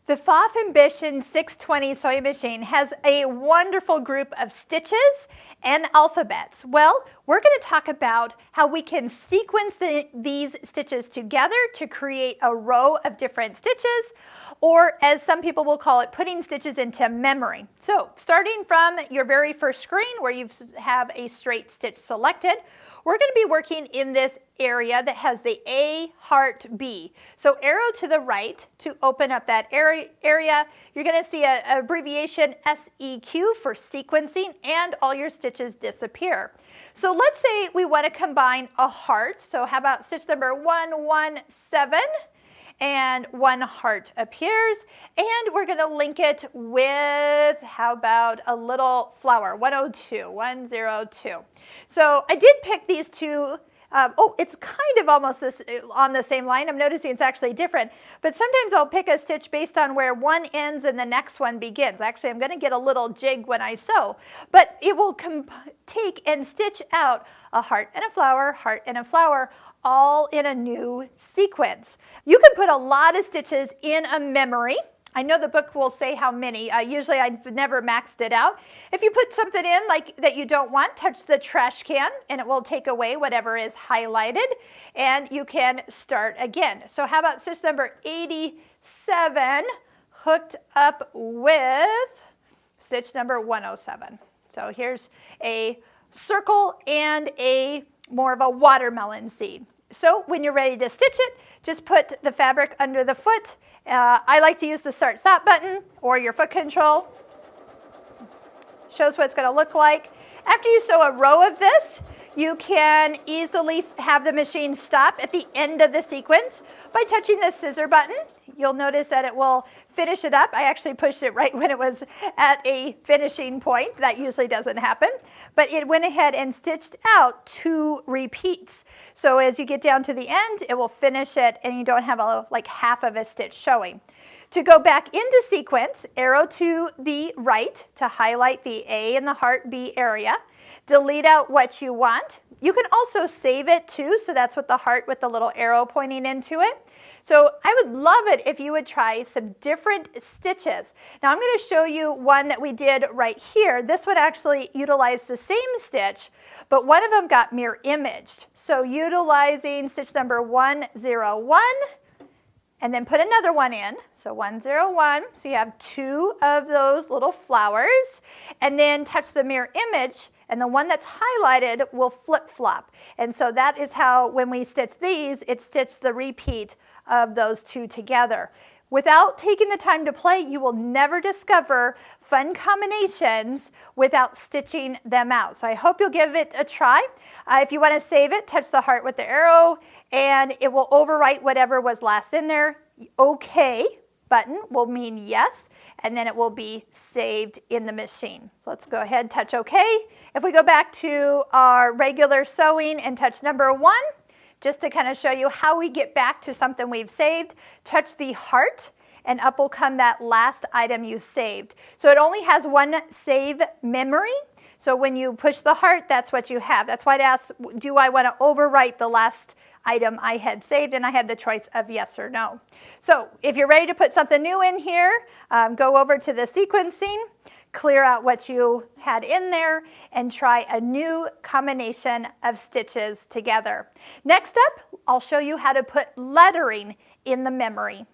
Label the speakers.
Speaker 1: The Pfaff Ambition 620 sewing machine has a wonderful group of stitches and alphabets. Well, we're going to talk about how we can sequence these stitches together to create a row of different stitches, or as some people will call it, putting stitches into memory. So starting from your very first screen where you have a straight stitch selected, we're going to be working in this area that has the A, heart, B. So arrow to the right to open up that area. You're going to see an abbreviation SEQ for sequencing, and all your stitches disappear. So let's say we want to combine a heart. So how about stitch number 117? And one heart appears, and we're going to link it with, how about a little flower, 102. So I did pick these two. It's kind of almost on the same line. I'm noticing it's actually different, but sometimes I'll pick a stitch based on where one ends and the next one begins. Actually, I'm going to get a little jig when I sew, but it will take and stitch out a heart and a flower, all in a new sequence. You can put a lot of stitches in a memory. I know the book will say how many. Usually I've never maxed it out. If you put something in like that you don't want, touch the trash can and it will take away whatever is highlighted, and you can start again. So how about stitch number 87 hooked up with stitch number 107. So here's a circle and a more of a watermelon seed. So when you're ready to stitch it, just put the fabric under the foot. I like to use the start stop button or your foot control. Shows what it's going to look like. After you sew a row of this, you can easily have the machine stop at the end of the sequence by touching the scissor button. You'll notice that it will finish it up. I actually pushed it right when it was at a finishing point. That usually doesn't happen. But it went ahead and stitched out 2 repeats. So as you get down to the end, it will finish it and you don't have like half of a stitch showing. To go back into sequence, arrow to the right to highlight the A and the heart B area. Delete out what you want. You can also save it too, so that's what the heart with the little arrow pointing into it. So I would love it if you would try some different stitches. Now I'm going to show you one that we did right here. This would actually utilize the same stitch, but one of them got mirror imaged. So utilizing stitch number 101, and then put another one in. So 101, so you have 2 of those little flowers, and then touch the mirror image, and the one that's highlighted will flip-flop. And so that is how, when we stitch these, it stitched the repeat of those 2 together. Without taking the time to play, you will never discover fun combinations without stitching them out. So I hope you'll give it a try. If you want to save it, touch the heart with the arrow, and it will overwrite whatever was last in there. OK button will mean yes, and then it will be saved in the machine. So let's go ahead and touch OK. If we go back to our regular sewing and touch number 1, just to kind of show you how we get back to something we've saved, touch the heart, and up will come that last item you saved. So it only has one save memory. So when you push the heart, that's what you have. That's why it asks, do I want to overwrite the last item I had saved? And I had the choice of yes or no. So if you're ready to put something new in here, go over to the sequencing, clear out what you had in there, and try a new combination of stitches together. Next up, I'll show you how to put lettering in the memory.